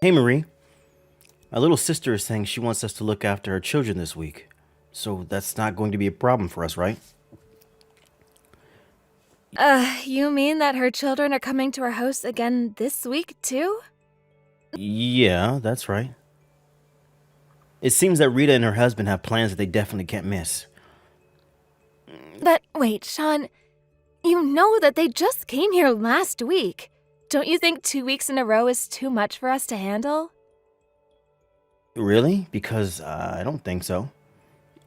Hey Marie, my little sister is saying she wants us to look after her children this week. So that's not going to be a problem for us, right? You mean that her children are coming to our house again this week, too? Yeah, that's right. It seems that Rita and her husband have plans that they definitely can't miss. But wait, Sean, you know that they just came here last week. Don't you think 2 weeks in a row is too much for us to handle? Really? Because I don't think so.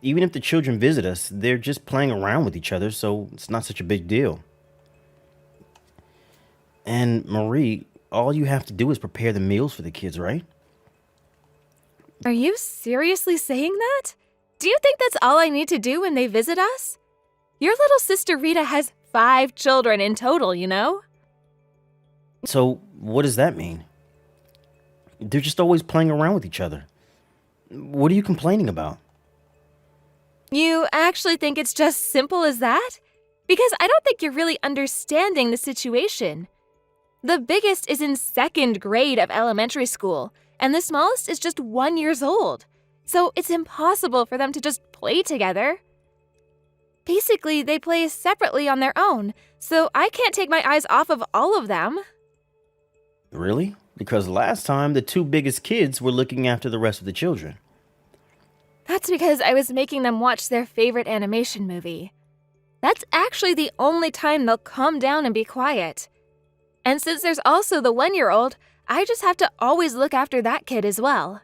Even if the children visit us, they're just playing around with each other, so it's not such a big deal. And Marie, all you have to do is prepare the meals for the kids, right? Are you seriously saying that? Do you think that's all I need to do when they visit us? Your little sister Rita has 5 children in total, you know? So, what does that mean? They're just always playing around with each other. What are you complaining about? You actually think it's just simple as that? Because I don't think you're really understanding the situation. The biggest is in 2nd grade of elementary school, and the smallest is just 1 year old. So it's impossible for them to just play together. Basically, they play separately on their own, so I can't take my eyes off of all of them. Really? Because last time the two biggest kids were looking after the rest of the children. That's because I was making them watch their favorite animation movie. That's actually the only time they'll calm down and be quiet. And since there's also the 1 year old, I just have to always look after that kid as well.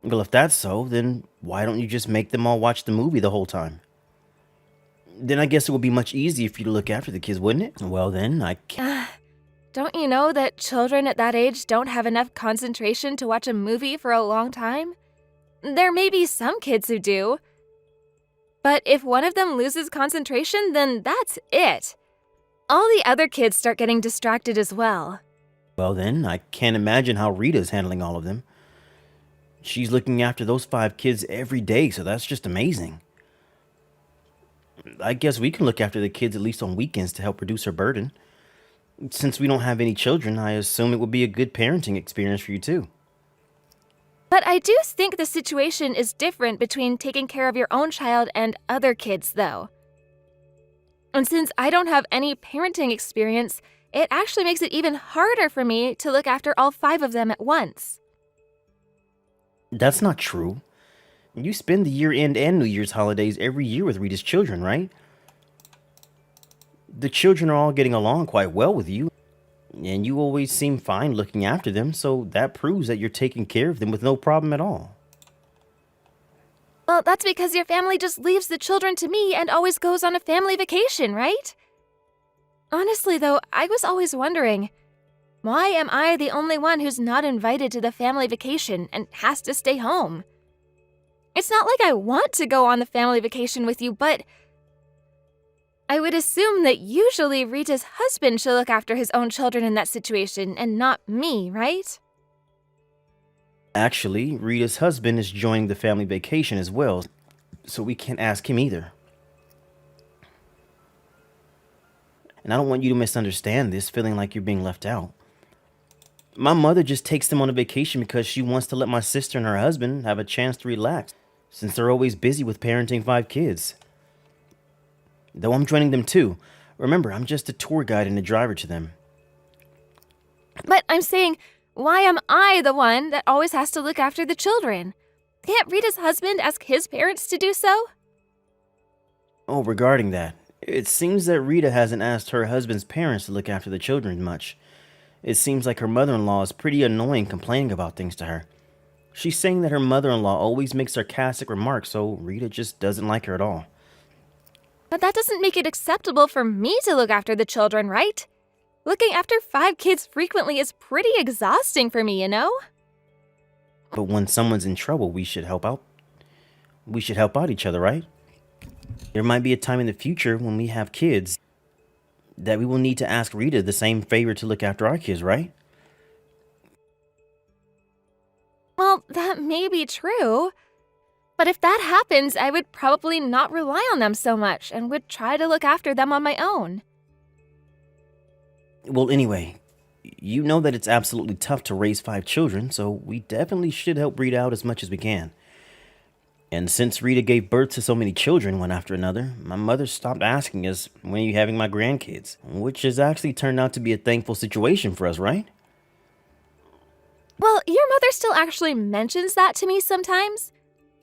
Well, if that's so, then why don't you just make them all watch the movie the whole time? Then I guess it would be much easier for you to look after the kids, wouldn't it? Well, then I can't. Don't you know that children at that age don't have enough concentration to watch a movie for a long time? There may be some kids who do. But if one of them loses concentration, then that's it. All the other kids start getting distracted as well. Well, then I can't imagine how Rita's handling all of them. She's looking after those 5 kids every day, so that's just amazing. I guess we can look after the kids at least on weekends to help reduce her burden. Since we don't have any children, I assume it would be a good parenting experience for you too. But I do think the situation is different between taking care of your own child and other kids, though. And since I don't have any parenting experience, it actually makes it even harder for me to look after all 5 of them at once. That's not true. You spend the year-end and New Year's holidays every year with Rita's children, right? The children are all getting along quite well with you, and you always seem fine looking after them, so that proves that you're taking care of them with no problem at all. Well, that's because your family just leaves the children to me and always goes on a family vacation, right? Honestly, though, I was always wondering, why am I the only one who's not invited to the family vacation and has to stay home? It's not like I want to go on the family vacation with you, but I would assume that usually Rita's husband should look after his own children in that situation and not me, right? Actually, Rita's husband is joining the family vacation as well, so we can't ask him either. And I don't want you to misunderstand this, feeling like you're being left out. My mother just takes them on a vacation because she wants to let my sister and her husband have a chance to relax, since they're always busy with parenting 5 kids. Though I'm joining them too. Remember, I'm just a tour guide and a driver to them. But I'm saying, why am I the one that always has to look after the children? Can't Rita's husband ask his parents to do so? Oh, regarding that, it seems that Rita hasn't asked her husband's parents to look after the children much. It seems like her mother-in-law is pretty annoying complaining about things to her. She's saying that her mother-in-law always makes sarcastic remarks, so Rita just doesn't like her at all. But that doesn't make it acceptable for me to look after the children, right? Looking after 5 kids frequently is pretty exhausting for me, you know? But when someone's in trouble, we should help out. We should help out each other, right? There might be a time in the future when we have kids that we will need to ask Rita the same favor to look after our kids, right? Well, that may be true. But if that happens, I would probably not rely on them so much and would try to look after them on my own. Well, anyway, You know that it's absolutely tough to raise 5 children, so we definitely should help Rita out as much as we can. And since Rita gave birth to so many children one after another, my mother stopped asking us, when are you having my grandkids? Which has actually turned out to be a thankful situation for us, right? Well, your mother still actually mentions that to me sometimes,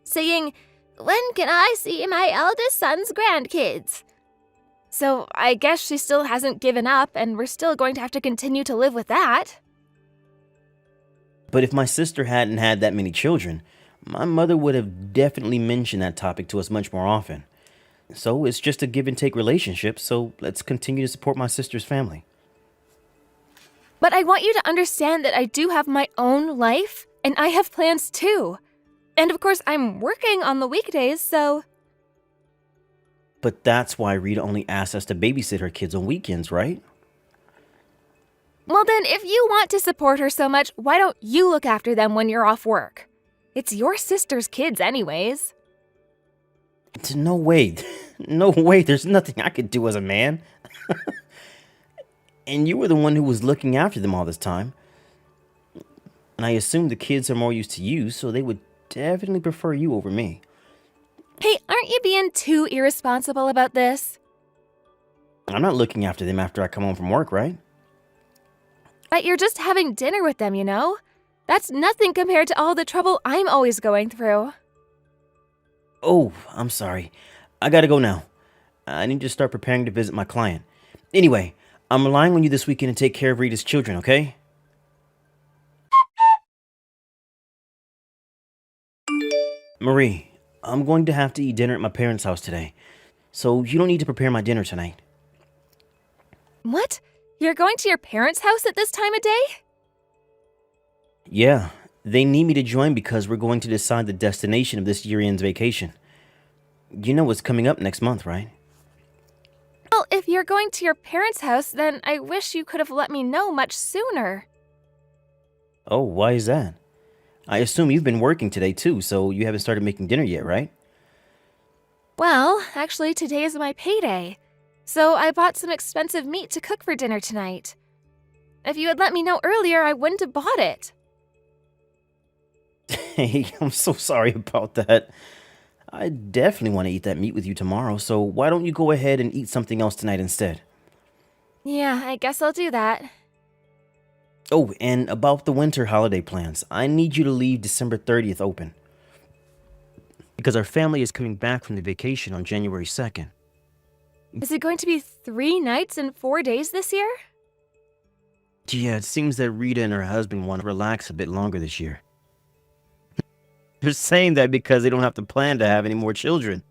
saying, "When can I see my eldest son's grandkids?" So I guess she still hasn't given up, and we're still going to have to continue to live with that. But if my sister hadn't had that many children, my mother would have definitely mentioned that topic to us much more often. So it's just a give and take relationship, so let's continue to support my sister's family. But I want you to understand that I do have my own life, and I have plans too. And of course, I'm working on the weekdays, so... But that's why Rita only asks us to babysit her kids on weekends, right? Well then, if you want to support her so much, why don't you look after them when you're off work? It's your sister's kids anyways. No way. No way. There's nothing I could do as a man. And you were the one who was looking after them all this time. And I assume the kids are more used to you, so they would definitely prefer you over me. Hey, aren't you being too irresponsible about this? I'm not looking after them after I come home from work, right? But you're just having dinner with them, you know? That's nothing compared to all the trouble I'm always going through. Oh, I'm sorry. I gotta go now. I need to start preparing to visit my client. Anyway, I'm relying on you this weekend to take care of Rita's children, okay? Marie, I'm going to have to eat dinner at my parents' house today, so you don't need to prepare my dinner tonight. What? You're going to your parents' house at this time of day? Yeah, they need me to join because we're going to decide the destination of this year-end's vacation. You know what's coming up next month, right? Well, if you're going to your parents' house, then I wish you could have let me know much sooner. Oh, why is that? I assume you've been working today too, so you haven't started making dinner yet, right? Well, actually, today is my payday, so I bought some expensive meat to cook for dinner tonight. If you had let me know earlier, I wouldn't have bought it. Hey, I'm so sorry about that. I definitely want to eat that meat with you tomorrow, so why don't you go ahead and eat something else tonight instead? Yeah, I guess I'll do that. Oh, and about the winter holiday plans, I need you to leave December 30th open. Because our family is coming back from the vacation on January 2nd. Is it going to be 3 nights and 4 days this year? Yeah, it seems that Rita and her husband want to relax a bit longer this year. They're saying that because they don't have to plan to have any more children.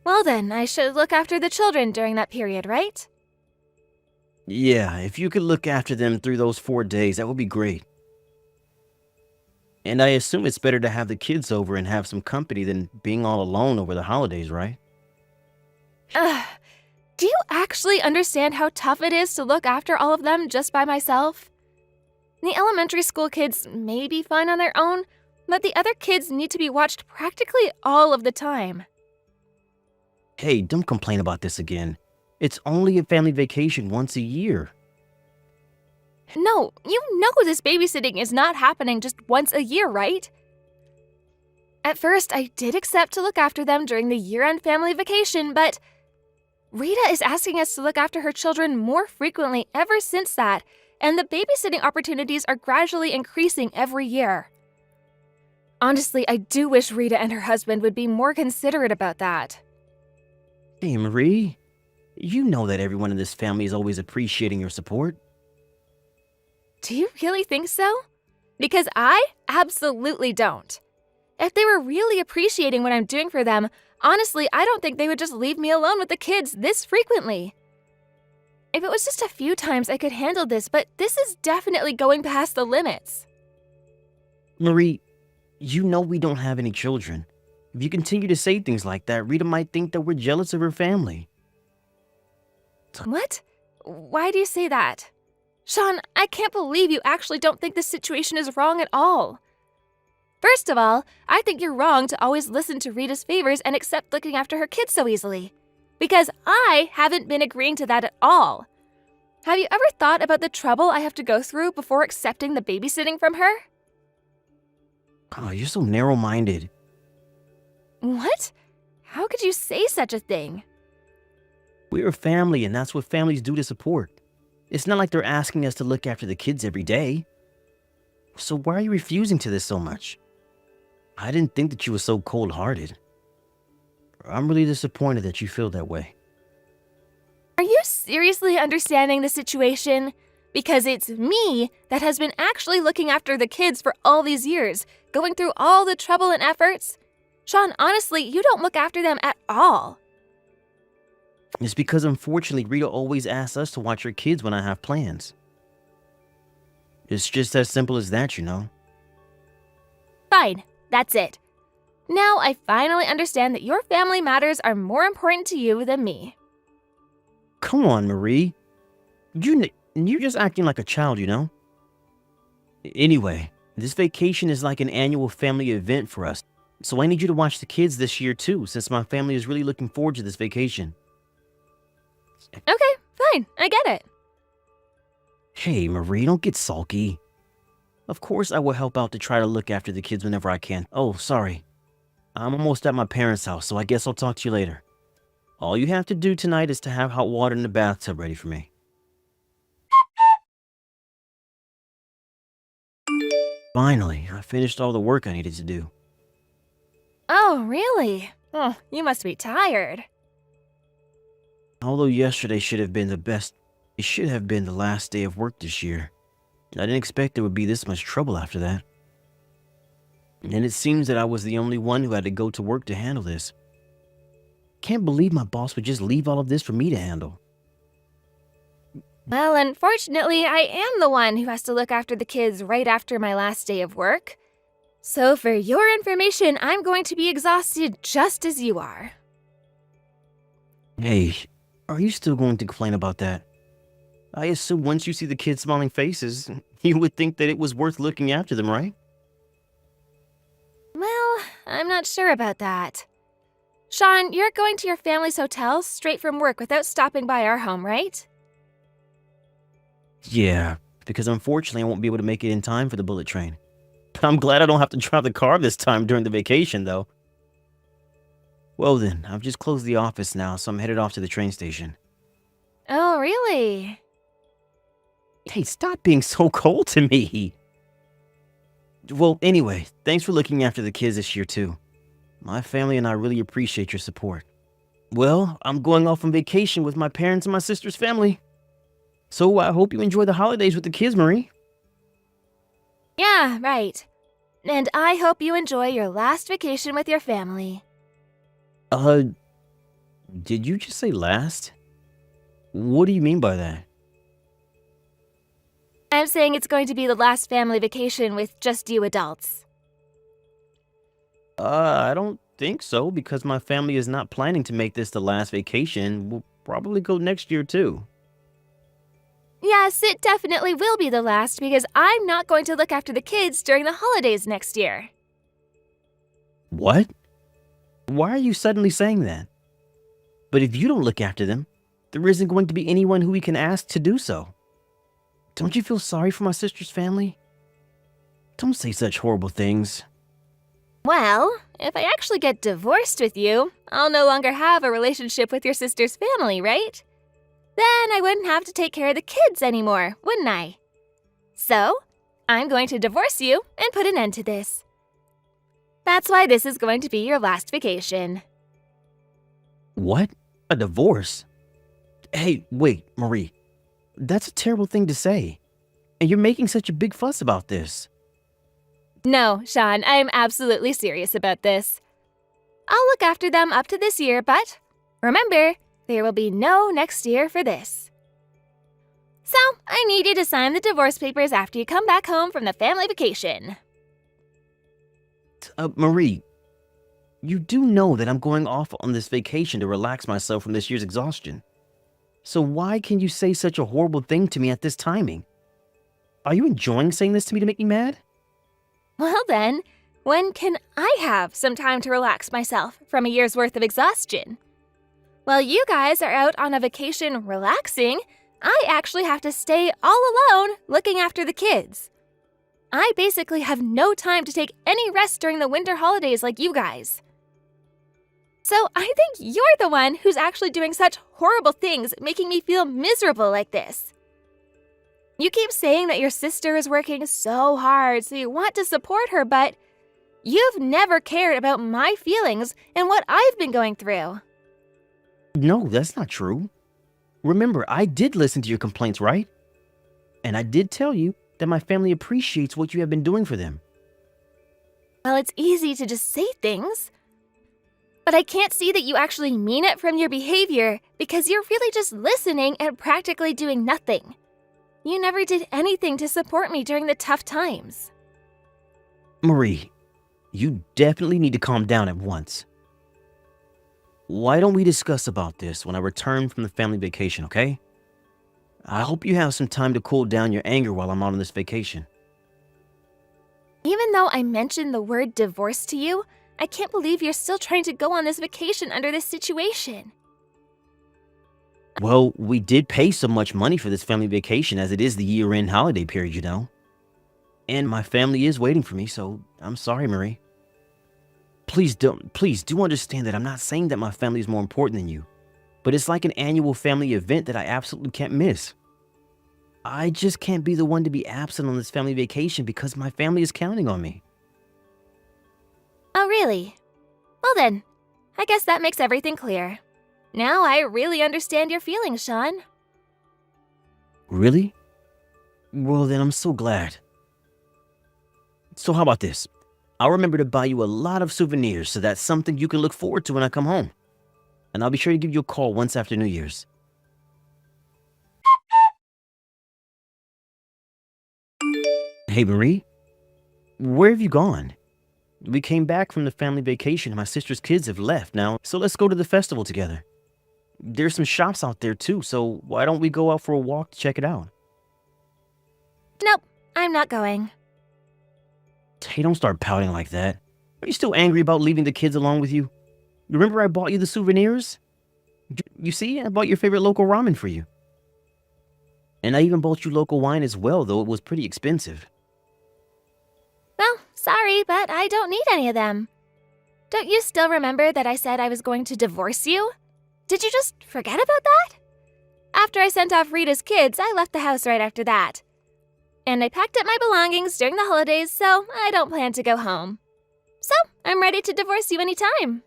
Well then, I should look after the children during that period, right? Yeah, if you could look after them through those 4 days, that would be great. And I assume it's better to have the kids over and have some company than being all alone over the holidays, right? Ugh. Do you actually understand how tough it is to look after all of them just by myself? The elementary school kids may be fine on their own, but the other kids need to be watched practically all of the time. Hey, don't complain about this again. It's only a family vacation once a year. No, you know this babysitting is not happening just once a year, right? At first, I did accept to look after them during the year-end family vacation, but Rita is asking us to look after her children more frequently ever since that, and the babysitting opportunities are gradually increasing every year. Honestly, I do wish Rita and her husband would be more considerate about that. Hey, Marie, you know that everyone in this family is always appreciating your support. Do you really think so? Because I absolutely don't. If they were really appreciating what I'm doing for them, honestly, I don't think they would just leave me alone with the kids this frequently. If it was just a few times, I could handle this, but this is definitely going past the limits. Marie, you know we don't have any children. If you continue to say things like that, Rita might think that we're jealous of her family. What? Why do you say that? Sean, I can't believe you actually don't think this situation is wrong at all. First of all, I think you're wrong to always listen to Rita's favors and accept looking after her kids so easily. Because I haven't been agreeing to that at all. Have you ever thought about the trouble I have to go through before accepting the babysitting from her? Oh, you're so narrow-minded. What? How could you say such a thing? We're a family, and that's what families do to support. It's not like they're asking us to look after the kids every day. So why are you refusing to this so much? I didn't think that you were so cold-hearted. I'm really disappointed that you feel that way. Are you seriously understanding the situation? Because it's me that has been actually looking after the kids for all these years, going through all the trouble and efforts. Sean, honestly, you don't look after them at all. It's because unfortunately Rita always asks us to watch her kids when I have plans. It's just as simple as that, you know. Fine, that's it. Now I finally understand that your family matters are more important to you than me. Come on, Marie. You're just acting like a child, you know? Anyway, this vacation is like an annual family event for us. So I need you to watch the kids this year too, since my family is really looking forward to this vacation. Okay, fine, I get it. Hey, Marie, don't get sulky. Of course I will help out to try to look after the kids whenever I can. Oh, sorry. I'm almost at my parents' house, so I guess I'll talk to you later. All you have to do tonight is to have hot water in the bathtub ready for me. Finally, I finished all the work I needed to do. Oh, really? Oh, you must be tired. Although yesterday should have been it should have been the last day of work this year. I didn't expect there would be this much trouble after that. And it seems that I was the only one who had to go to work to handle this. Can't believe my boss would just leave all of this for me to handle. Well, unfortunately, I am the one who has to look after the kids right after my last day of work. So for your information, I'm going to be exhausted just as you are. Hey, are you still going to complain about that? I assume once you see the kids' smiling faces, you would think that it was worth looking after them, right? Well, I'm not sure about that. Sean, you're going to your family's hotel straight from work without stopping by our home, right? Yeah, because unfortunately I won't be able to make it in time for the bullet train. But I'm glad I don't have to drive the car this time during the vacation, though. Well then, I've just closed the office now, so I'm headed off to the train station. Oh, really? Hey, stop being so cold to me. Well, anyway, thanks for looking after the kids this year, too. My family and I really appreciate your support. Well, I'm going off on vacation with my parents and my sister's family. So I hope you enjoy the holidays with the kids, Marie. Yeah, right. And I hope you enjoy your last vacation with your family. Did you just say last? What do you mean by that? I'm saying it's going to be the last family vacation with just you adults. I don't think so, because my family is not planning to make this the last vacation. We'll probably go next year, too. Yes, it definitely will be the last because I'm not going to look after the kids during the holidays next year. What? Why are you suddenly saying that? But if you don't look after them, there isn't going to be anyone who we can ask to do so. Don't you feel sorry for my sister's family? Don't say such horrible things. Well, if I actually get divorced with you, I'll no longer have a relationship with your sister's family, right? Then I wouldn't have to take care of the kids anymore, wouldn't I? So, I'm going to divorce you and put an end to this. That's why this is going to be your last vacation. What? A divorce? Hey, wait, Marie. That's a terrible thing to say. And you're making such a big fuss about this. No, Sean, I'm absolutely serious about this. I'll look after them up to this year, but remember, there will be no next year for this. So, I need you to sign the divorce papers after you come back home from the family vacation. Marie, you do know that I'm going off on this vacation to relax myself from this year's exhaustion. So why can you say such a horrible thing to me at this timing? Are you enjoying saying this to me to make me mad? Well then, when can I have some time to relax myself from a year's worth of exhaustion? While you guys are out on a vacation relaxing, I actually have to stay all alone looking after the kids. I basically have no time to take any rest during the winter holidays like you guys. So I think you're the one who's actually doing such horrible things, making me feel miserable like this. You keep saying that your sister is working so hard, so you want to support her, but you've never cared about my feelings and what I've been going through. No, that's not true. Remember, I did listen to your complaints, right? And I did tell you that my family appreciates what you have been doing for them. Well, it's easy to just say things. But I can't see that you actually mean it from your behavior because you're really just listening and practically doing nothing. You never did anything to support me during the tough times. Marie, you definitely need to calm down at once. Why don't we discuss about this when I return from the family vacation, okay? I hope you have some time to cool down your anger while I'm on this vacation. Even though I mentioned the word divorce to you, I can't believe you're still trying to go on this vacation under this situation. Well, we did pay so much money for this family vacation as it is the year-end holiday period, you know. And my family is waiting for me, so I'm sorry, Marie. Please do understand that I'm not saying that my family is more important than you, but it's like an annual family event that I absolutely can't miss. I just can't be the one to be absent on this family vacation because my family is counting on me. Oh, really? Well then, I guess that makes everything clear. Now I really understand your feelings, Sean. Really? Well, then I'm so glad. So how about this? I'll remember to buy you a lot of souvenirs so that's something you can look forward to when I come home. And I'll be sure to give you a call once after New Year's. Hey, Marie. Where have you gone? We came back from the family vacation and my sister's kids have left now, so let's go to the festival together. There's some shops out there too, so why don't we go out for a walk to check it out? Nope, I'm not going. Hey, don't start pouting like that. Are you still angry about leaving the kids along with you? Remember I bought you the souvenirs? You see, I bought your favorite local ramen for you. And I even bought you local wine as well, though it was pretty expensive. Well, sorry, but I don't need any of them. Don't you still remember that I said I was going to divorce you? Did you just forget about that? After I sent off Rita's kids, I left the house right after that. And I packed up my belongings during the holidays, so I don't plan to go home. So, I'm ready to divorce you anytime.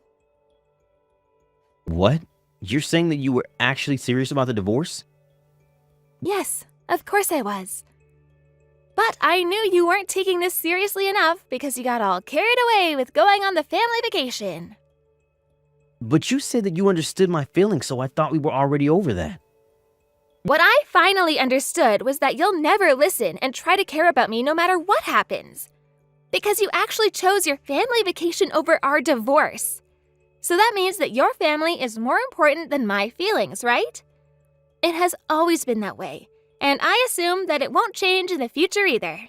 What? You're saying that you were actually serious about the divorce? Yes, of course I was. But I knew you weren't taking this seriously enough because you got all carried away with going on the family vacation. But you said that you understood my feelings, so I thought we were already over that. What I finally understood was that you'll never listen and try to care about me no matter what happens. Because you actually chose your family vacation over our divorce. So that means that your family is more important than my feelings, right? It has always been that way, and I assume that it won't change in the future either.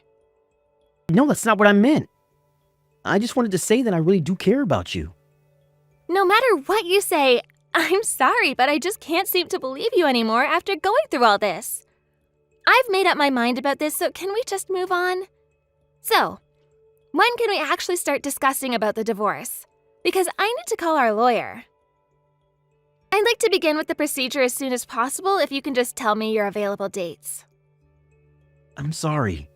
No, that's not what I meant. I just wanted to say that I really do care about you. No matter what you say, I'm sorry, but I just can't seem to believe you anymore after going through all this. I've made up my mind about this, so can we just move on? So, when can we actually start discussing about the divorce? Because I need to call our lawyer. I'd like to begin with the procedure as soon as possible if you can just tell me your available dates. I'm sorry.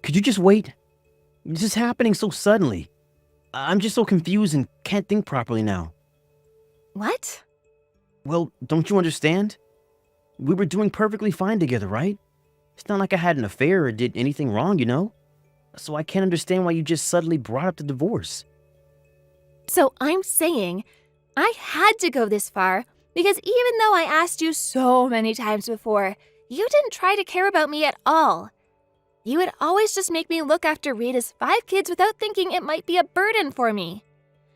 Could you just wait? This is happening so suddenly. I'm just so confused and can't think properly now. What? Well, don't you understand? We were doing perfectly fine together, right? It's not like I had an affair or did anything wrong, you know? So I can't understand why you just suddenly brought up the divorce. So I'm saying I had to go this far because even though I asked you so many times before, you didn't try to care about me at all. You would always just make me look after Rita's 5 kids without thinking it might be a burden for me.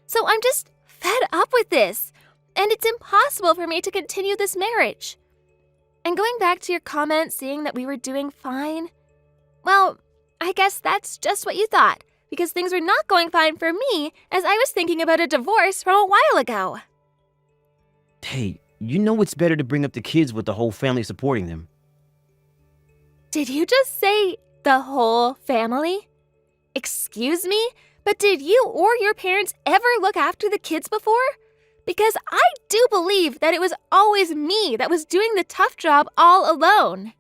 So I'm just fed up with this, and it's impossible for me to continue this marriage. And going back to your comment saying that we were doing fine, well, I guess that's just what you thought, because things were not going fine for me as I was thinking about a divorce from a while ago. Hey, you know it's better to bring up the kids with the whole family supporting them. Did you just say the whole family? Excuse me, but did you or your parents ever look after the kids before? Because I do believe that it was always me that was doing the tough job all alone.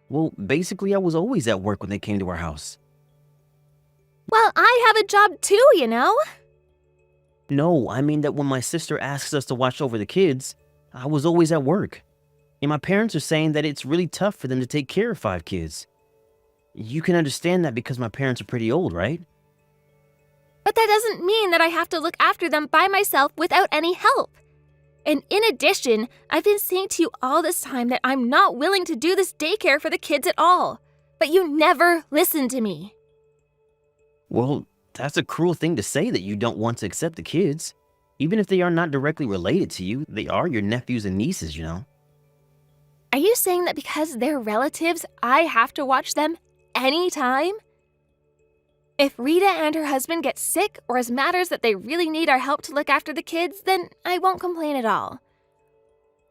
Well, basically, I was always at work when they came to our house. Well, I have a job too, you know? No, I mean that when my sister asks us to watch over the kids, I was always at work. And my parents are saying that it's really tough for them to take care of 5 kids. You can understand that because my parents are pretty old, right? But that doesn't mean that I have to look after them by myself without any help. And in addition, I've been saying to you all this time that I'm not willing to do this daycare for the kids at all. But you never listen to me. Well, that's a cruel thing to say that you don't want to accept the kids. Even if they are not directly related to you, they are your nephews and nieces, you know. Are you saying that because they're relatives, I have to watch them anytime? If Rita and her husband get sick or it matters that they really need our help to look after the kids, then I won't complain at all.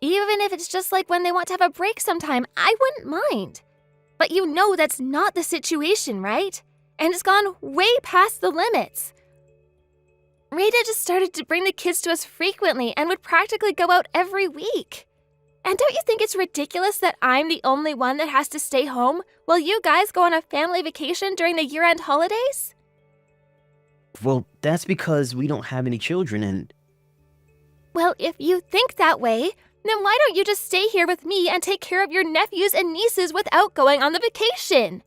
Even if it's just like when they want to have a break sometime, I wouldn't mind. But you know that's not the situation, right? And it's gone way past the limits. Rita just started to bring the kids to us frequently and would practically go out every week. And don't you think it's ridiculous that I'm the only one that has to stay home while you guys go on a family vacation during the year-end holidays? Well, that's because we don't have any children and... Well, if you think that way, then why don't you just stay here with me and take care of your nephews and nieces without going on the vacation?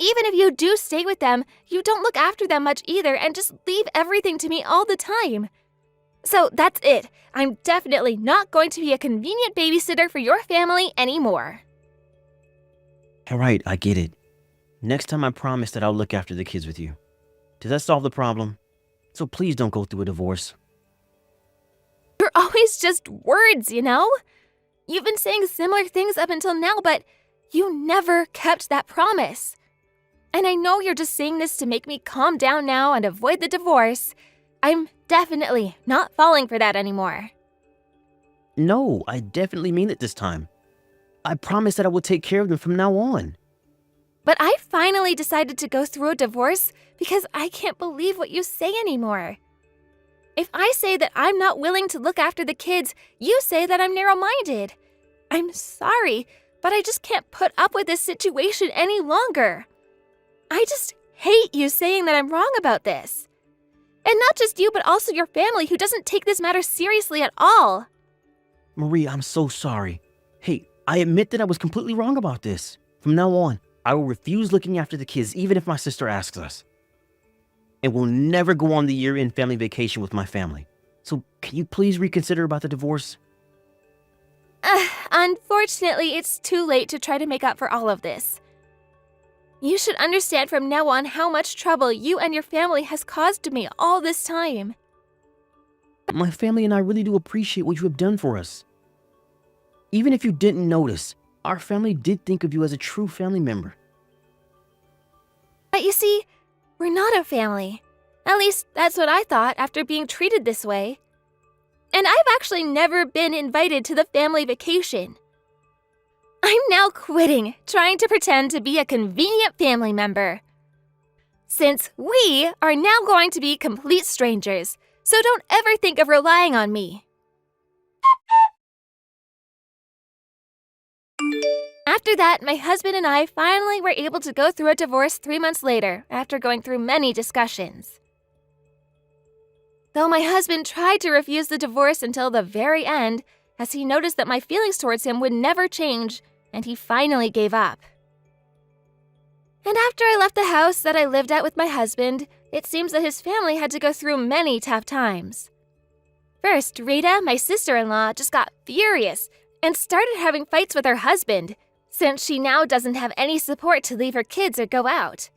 Even if you do stay with them, you don't look after them much either and just leave everything to me all the time. So that's it. I'm definitely not going to be a convenient babysitter for your family anymore. All right, I get it. Next time I promise that I'll look after the kids with you. Does that solve the problem? So please don't go through a divorce. You're always just words, you know? You've been saying similar things up until now, but you never kept that promise. And I know you're just saying this to make me calm down now and avoid the divorce. I'm definitely not falling for that anymore. No, I definitely mean it this time. I promise that I will take care of them from now on. But I finally decided to go through a divorce because I can't believe what you say anymore. If I say that I'm not willing to look after the kids, you say that I'm narrow-minded. I'm sorry, but I just can't put up with this situation any longer. I just hate you saying that I'm wrong about this. And not just you, but also your family who doesn't take this matter seriously at all. Marie, I'm so sorry. Hey, I admit that I was completely wrong about this. From now on, I will refuse looking after the kids even if my sister asks us. And we'll never go on the year-end family vacation with my family. So can you please reconsider about the divorce? Unfortunately, it's too late to try to make up for all of this. You should understand from now on how much trouble you and your family has caused to me all this time. My family and I really do appreciate what you have done for us. Even if you didn't notice, our family did think of you as a true family member. But you see, we're not a family. At least that's what I thought after being treated this way. And I've actually never been invited to the family vacation. I'm now quitting trying to pretend to be a convenient family member. Since we are now going to be complete strangers, so don't ever think of relying on me. After that, my husband and I finally were able to go through a divorce 3 months later, after going through many discussions. Though my husband tried to refuse the divorce until the very end, as he noticed that my feelings towards him would never change, and he finally gave up. And after I left the house that I lived at with my husband, it seems that his family had to go through many tough times. First, Rita, my sister-in-law, just got furious and started having fights with her husband, since she now doesn't have any support to leave her kids or go out.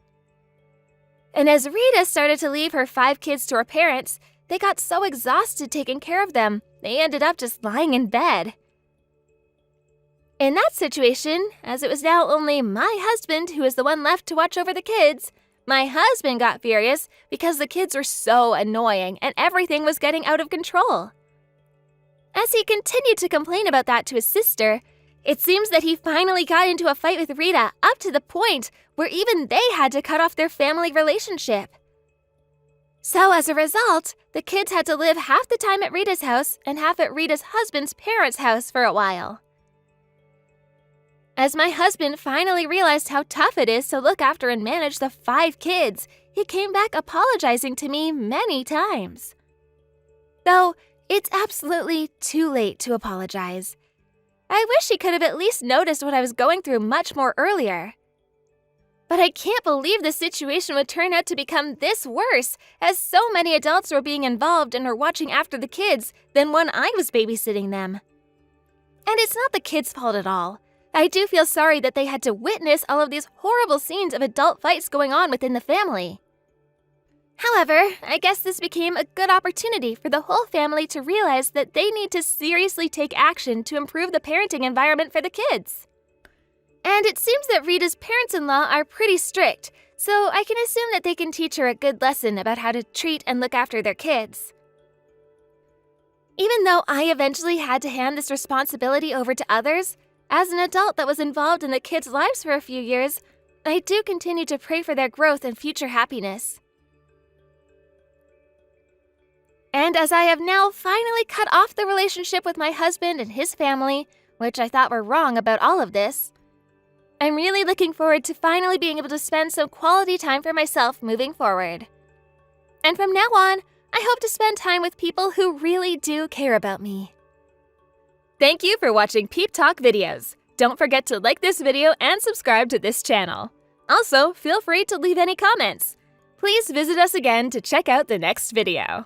And as Rita started to leave her 5 kids to her parents, they got so exhausted taking care of them, they ended up just lying in bed. In that situation, as it was now only my husband who was the one left to watch over the kids, my husband got furious because the kids were so annoying and everything was getting out of control. As he continued to complain about that to his sister, It seems that he finally got into a fight with Rita, up to the point where even they had to cut off their family relationship. So as a result, the kids had to live half the time at Rita's house and half at Rita's husband's parents' house for a while. As my husband finally realized how tough it is to look after and manage the 5 kids, he came back apologizing to me many times. Though, it's absolutely too late to apologize. I wish he could have at least noticed what I was going through much more earlier. But I can't believe the situation would turn out to become this worse, as so many adults were being involved and were watching after the kids than when I was babysitting them. And it's not the kids' fault at all. I do feel sorry that they had to witness all of these horrible scenes of adult fights going on within the family. However, I guess this became a good opportunity for the whole family to realize that they need to seriously take action to improve the parenting environment for the kids. And it seems that Rita's parents-in-law are pretty strict, so I can assume that they can teach her a good lesson about how to treat and look after their kids. Even though I eventually had to hand this responsibility over to others, as an adult that was involved in the kids' lives for a few years, I do continue to pray for their growth and future happiness. And as I have now finally cut off the relationship with my husband and his family, which I thought were wrong about all of this, I'm really looking forward to finally being able to spend some quality time for myself moving forward. And from now on, I hope to spend time with people who really do care about me. Thank you for watching Peep Talk videos. Don't forget to like this video and subscribe to this channel. Also, feel free to leave any comments. Please visit us again to check out the next video.